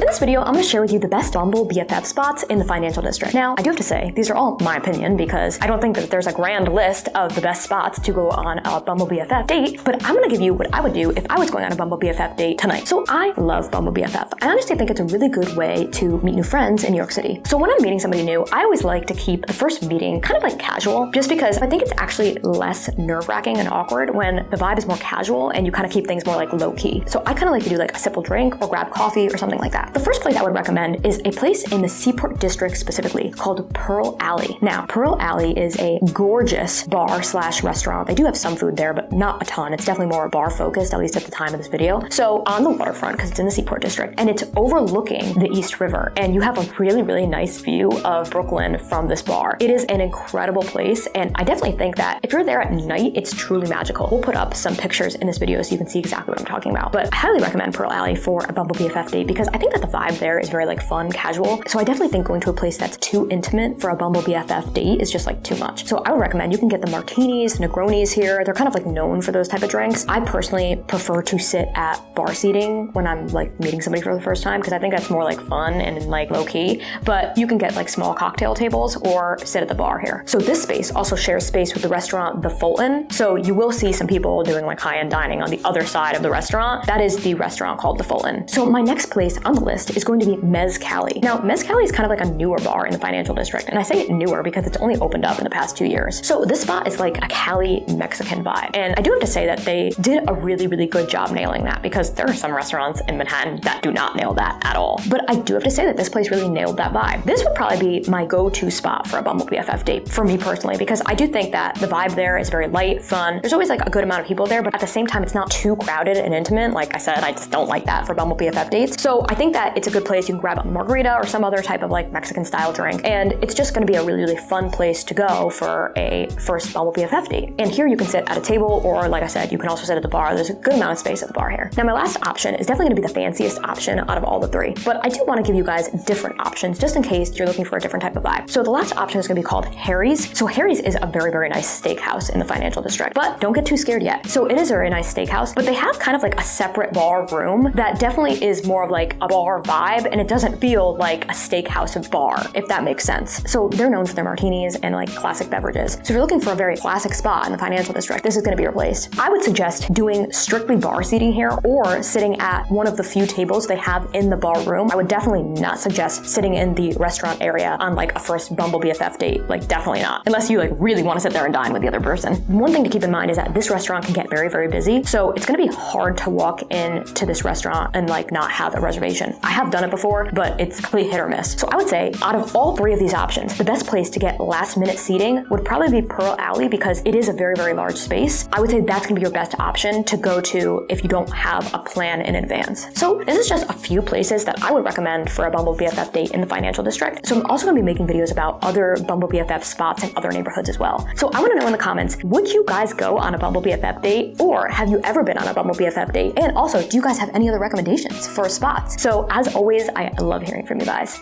in this video, I'm going to share with you the best Bumble BFF spots in the financial district. Now, I do have to say, these are all my opinion because I don't think that there's a grand list of the best spots to go on a Bumble BFF date, but I'm going to give you what I would do if I was going on a Bumble BFF date tonight. So I love Bumble BFF. I honestly think it's a really good way to meet new friends in New York City. So when I'm meeting somebody new, I always like to keep the first meeting kind of like casual, just because I think it's actually less nerve-wracking and awkward when the vibe is more casual and you kind of keep things more like low-key. So I kind of like to do like a simple drink or grab coffee or something like that. The first place I would recommend is a place in the Seaport District specifically called Pearl Alley. Now, Pearl Alley is a gorgeous bar/restaurant. They do have some food there, but not a ton. It's definitely more bar focused, at least at the time of this video. So on the waterfront, because it's in the Seaport District, and it's overlooking the East River, and you have a really, really nice view of Brooklyn from this bar. It is an incredible place, and I definitely think that if you're there at night, it's truly magical. We'll put up some pictures in this video so you can see exactly what I'm talking about. But I highly recommend Pearl Alley for a Bumble BFF date because I think that the vibe there is very like fun, casual. So I definitely think going to a place that's too intimate for a Bumble BFF date is just like too much. So I would recommend you can get the martinis, Negronis here. They're kind of like known for those type of drinks. I personally prefer to sit at bar seating when I'm like meeting somebody for the first time because I think that's more like fun and like low key, but you can get like small cocktail tables or sit at the bar here. So this space also shares space with the restaurant, The Fulton. So you will see some people doing like high-end dining on the other side of the restaurant. That is the restaurant called The Fulton. So my next place on the list is going to be Mezcali. Now, Mezcali is kind of like a newer bar in the financial district. And I say newer because it's only opened up in the past 2 years. So this spot is like a Cali Mexican vibe. And I do have to say that they did a really, really good job nailing that because there are some restaurants in Manhattan that do not nail that at all. But I do have to say that this place really nailed that vibe. This would probably be my go-to spot for a Bumble BFF date for me personally because I do think that the vibe there is very light, fun. There's always like a good amount of people there, but at the same time, it's not too crowded and intimate. Like I said, I just don't like that for Bumble BFF dates. So I think that it's a good place. You can grab a margarita or some other type of like Mexican style drink. And it's just going to be a really, really fun place to go for a first Bumble BFF date. And here you can sit at a table or like I said, you can also sit at the bar. There's a good amount of space at the bar here. Now my last option is definitely going to be the fanciest option out of all the three, but I do want to give you guys different options just in case you're looking for a different type of vibe. So the last option is going to be called Harry's. So Harry's is a very, very nice steakhouse in the financial district, but don't get too scared yet. So it is a very nice steakhouse, but they have kind of like a separate bar room that definitely is more of like a bar vibe and it doesn't feel like a steakhouse bar, if that makes sense. So they're known for their martinis and like classic beverages. So if you're looking for a very classic spot in the financial district, this is going to be your place. I would suggest doing strictly bar seating here or sitting at one of the few tables they have in the bar room. I would definitely not suggest sitting in the restaurant area on like a first Bumble BFF date. Like definitely not. Unless you like really want to sit there and dine with the other person. One thing to keep in mind is that this restaurant can get very, very busy. So it's going to be hard to walk into this restaurant and like not have a reservation. I have done it before, but it's complete hit or miss. So I would say out of all three of these options, the best place to get last minute seating would probably be Pearl Alley because it is a very, very large space. I would say that's going to be your best option to go to if you don't have a plan in advance. So this is just a few places that I would recommend for a Bumble BFF date in the financial district. So I'm also going to be making videos about other Bumble BFF spots in other neighborhoods as well. So I want to know in the comments, would you guys go on a Bumble BFF date or have you ever been on a Bumble BFF date? And also, do you guys have any other recommendations for spots? So as always, I love hearing from you guys.